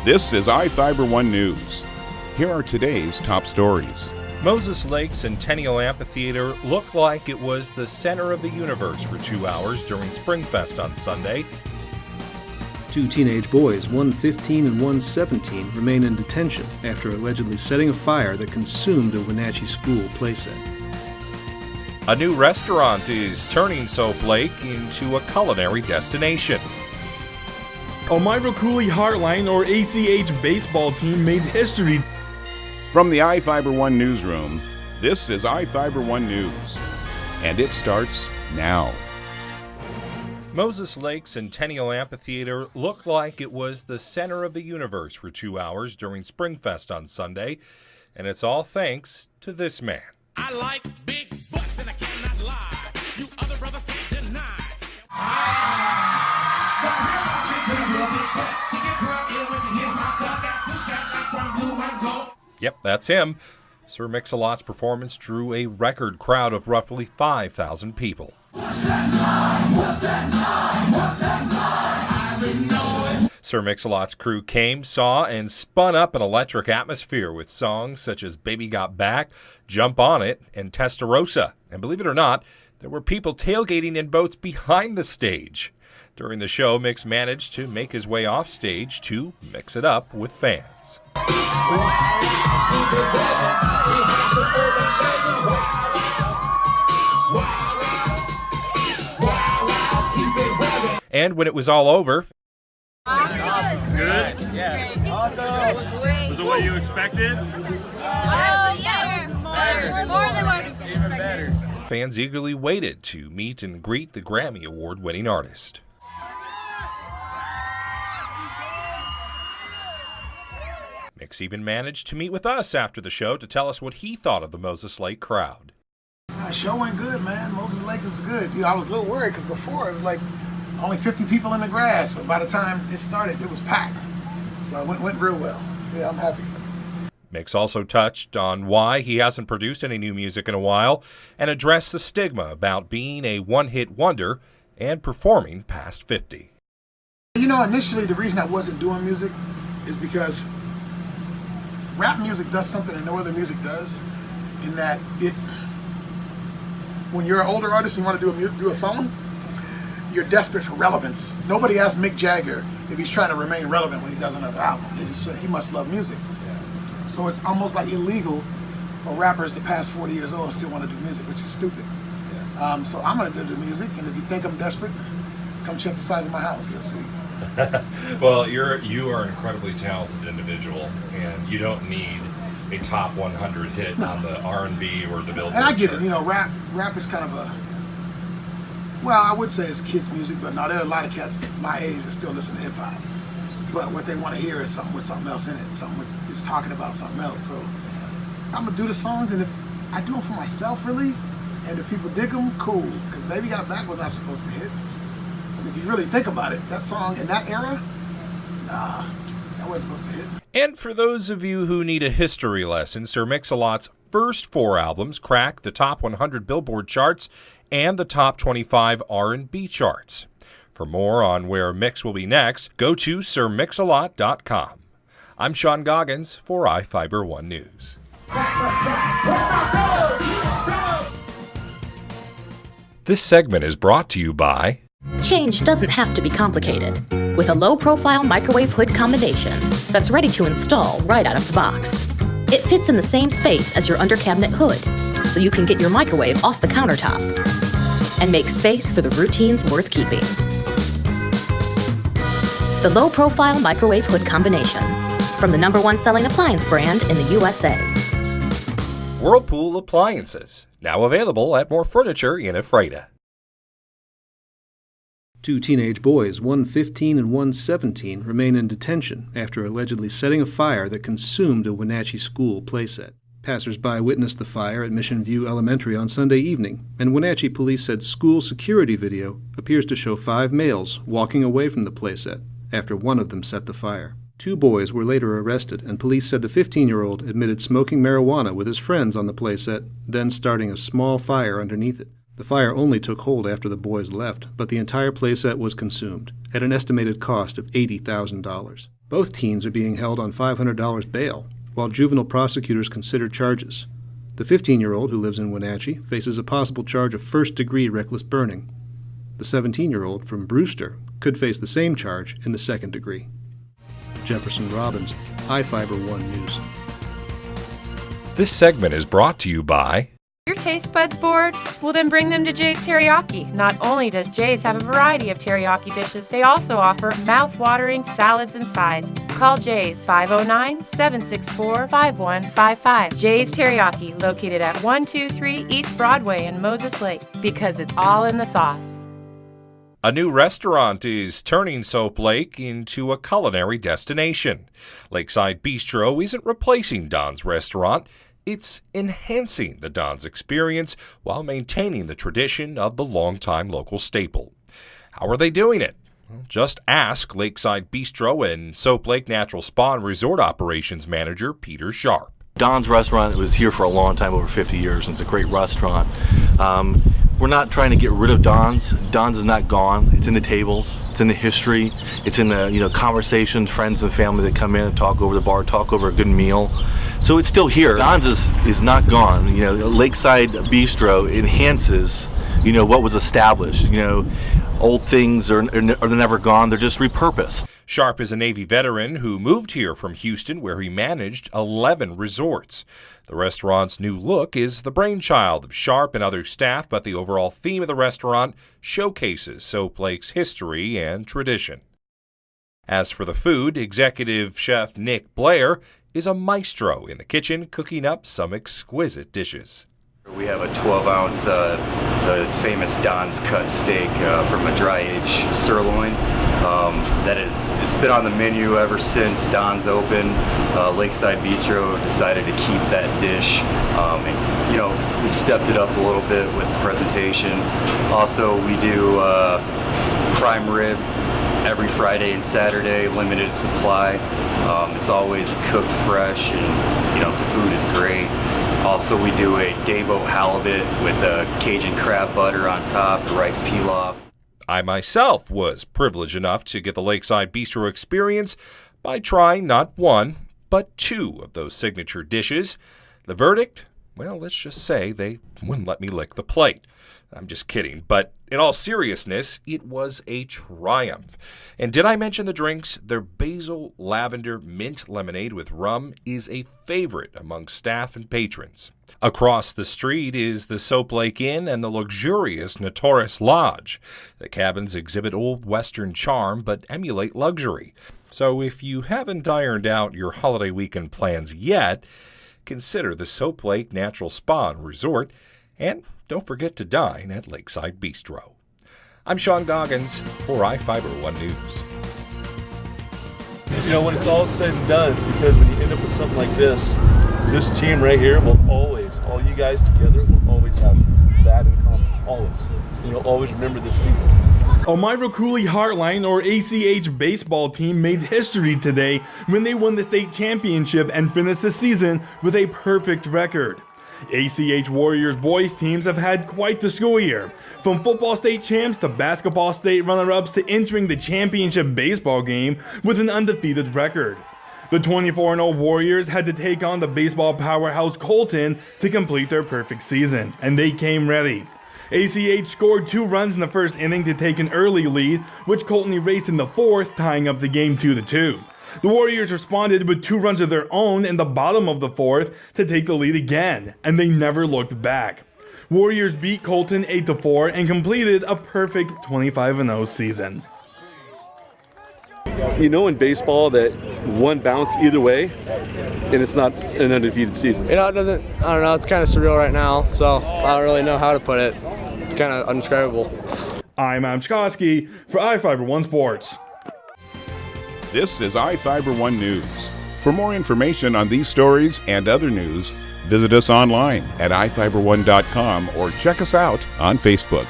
This is iFIBER 1 News. Here are today's top stories. Moses Lake's Centennial Amphitheater looked like it was the center of the universe for 2 hours during Springfest on Sunday. Two teenage boys, one 15 and one 17, remain in detention after allegedly setting a fire that consumed a Wenatchee school playset. A new restaurant is turning Soap Lake into a culinary destination. Elmira Cooley Heartline, or ACH baseball team, made history. From the iFIBER 1 newsroom, this is iFIBER 1 News. And it starts now. Moses Lake's Centennial Amphitheater looked like it was the center of the universe for 2 hours during Springfest on Sunday, and it's all thanks to this man. I like big butts and I cannot lie. You other brothers can't deny. Yep, that's him. Sir Mix-a-Lot's performance drew a record crowd of roughly 5,000 people. What's that line? What's that line? What's that line? I didn't know it. Sir Mix-a-Lot's crew came, saw, and spun up an electric atmosphere with songs such as Baby Got Back, Jump On It, and Testarossa. And believe it or not, there were people tailgating in boats behind the stage. During the show, Mix managed to make his way off stage to mix it up with fans. And when it was all over, Awesome. Good? Yeah. Awesome. Was it what you expected? Better. More than what we expected. Even better. fans eagerly waited to meet and greet the Grammy Award-winning artist. Mix even managed to meet with us after the show to tell us what he thought of the Moses Lake crowd. Show went good, man. Moses Lake is good. You know, I was a little worried because before it was like only 50 people in the grass, but by the time it started, it was packed. So it went real well. Yeah, I'm happy. Mix also touched on why he hasn't produced any new music in a while and addressed the stigma about being a one-hit wonder and performing past 50. You know, initially the reason I wasn't doing music is because rap music does something that no other music does, in that when you're an older artist and you want to do a song, you're desperate for relevance. Nobody asks Mick Jagger if he's trying to remain relevant when he does another album. They just he must love music. Yeah. So it's almost like illegal for rappers that pass 40 years old and still want to do music, which is stupid. Yeah. So I'm going to do the music, and if you think I'm desperate, come check the size of my house. You'll see. Well, you are an incredibly talented individual, and you don't need a top 100 hit on the R&B or the Billboard. And I get it. You know, rap is kind of well, I would say it's kids' music, but no, there are a lot of cats my age that still listen to hip hop. But what they want to hear is something with something else in it, something that's talking about something else. So I'm gonna do the songs, and if I do them for myself, really, and if people dig them, cool. Because Baby Got Back was not supposed to hit. If you really think about it, that song in that era, nah, that wasn't supposed to hit. And for those of you who need a history lesson, Sir Mix-a-Lot's first 4 albums cracked the top 100 Billboard charts and the top 25 R&B charts. For more on where Mix will be next, go to sirmixalot.com. I'm Sean Goggins for iFIBER 1 News. This segment is brought to you by... Change doesn't have to be complicated. With a low-profile microwave hood combination that's ready to install right out of the box. It fits in the same space as your under-cabinet hood, so you can get your microwave off the countertop and make space for the routines worth keeping. The low-profile microwave hood combination, from the #1 selling appliance brand in the USA. Whirlpool Appliances, now available at more furniture in Ephrata. Two teenage boys, one 15 and one 17, remain in detention after allegedly setting a fire that consumed a Wenatchee school playset. Passers-by witnessed the fire at Mission View Elementary on Sunday evening, and Wenatchee police said school security video appears to show 5 males walking away from the playset after one of them set the fire. 2 boys were later arrested, and police said the 15-year-old admitted smoking marijuana with his friends on the playset, then starting a small fire underneath it. The fire only took hold after the boys left, but the entire playset was consumed, at an estimated cost of $80,000. Both teens are being held on $500 bail, while juvenile prosecutors consider charges. The 15-year-old who lives in Wenatchee faces a possible charge of first-degree reckless burning. The 17-year-old from Brewster could face the same charge in the second degree. Jefferson Robbins, iFIBER 1 News. This segment is brought to you by Your taste buds bored? Well, then bring them to Jay's Teriyaki. Not only does Jay's have a variety of teriyaki dishes, they also offer mouth-watering salads and sides. Call Jay's 509-764-5155. Jay's Teriyaki, located at 123 East Broadway in Moses Lake, because it's all in the sauce. A new restaurant is turning Soap Lake into a culinary destination. Lakeside Bistro isn't replacing Don's restaurant. It's enhancing the Don's experience while maintaining the tradition of the longtime local staple. How are they doing it? Well, just ask Lakeside Bistro and Soap Lake Natural Spa and Resort Operations Manager Peter Sharp. Don's restaurant was here for a long time, over 50 years, and it's a great restaurant. We're not trying to get rid of Don's. Don's is not gone. It's in the tables. It's in the history. It's in the conversations, friends and family that come in and talk over the bar, talk over a good meal. So it's still here. Don's is not gone. Lakeside Bistro enhances what was established. Old things are never gone. They're just repurposed. Sharp is a Navy veteran who moved here from Houston, where he managed 11 resorts. The restaurant's new look is the brainchild of Sharp and other staff, but the overall theme of the restaurant showcases Soap Lake's history and tradition. As for the food, executive chef Nick Blair is a maestro in the kitchen, cooking up some exquisite dishes. We have a 12-ounce, the famous Don's cut steak from a dry-aged sirloin. It's been on the menu ever since Don's opened. Lakeside Bistro decided to keep that dish. We stepped it up a little bit with the presentation. Also, we do prime rib every Friday and Saturday, limited supply. It's always cooked fresh, and the food is great. Also, we do a Dabo halibut with Cajun crab butter on top, the rice pilaf. I myself was privileged enough to get the Lakeside Bistro experience by trying not one, but two of those signature dishes. The verdict? Well, let's just say they wouldn't let me lick the plate. I'm just kidding, but in all seriousness, it was a triumph. And did I mention the drinks? Their basil lavender mint lemonade with rum is a favorite among staff and patrons. Across the street is the Soap Lake Inn and the luxurious Notorious Lodge. The cabins exhibit old Western charm but emulate luxury. So if you haven't ironed out your holiday weekend plans yet, consider the Soap Lake Natural Spa and Resort, and don't forget to dine at Lakeside Bistro. I'm Sean Goggins for iFIBER 1 News. When it's all said and done, it's because when you end up with something like this team right here will always, all you guys together will always have that in common, always. And you'll always remember this season. Elmira Cooley Heartline, or ACH baseball team, made history today when they won the state championship and finished the season with a perfect record. ACH Warriors boys teams have had quite the school year, from football state champs to basketball state runner-ups to entering the championship baseball game with an undefeated record. The 24-0 Warriors had to take on the baseball powerhouse Colton to complete their perfect season, and they came ready. ACH scored 2 runs in the first inning to take an early lead, which Colton erased in the fourth, tying up the game 2-2. The Warriors responded with 2 runs of their own in the bottom of the fourth to take the lead again, and they never looked back. Warriors beat Colton 8-4 and completed a perfect 25-0 season. In baseball that one bounce either way, and it's not an undefeated season. I don't know, it's kind of surreal right now, so I don't really know how to put it. It's kind of undescribable. I'm Adam Chkoski for iFIBER 1 Sports. This is iFIBER 1 News. For more information on these stories and other news, visit us online at iFiber1.com or check us out on Facebook.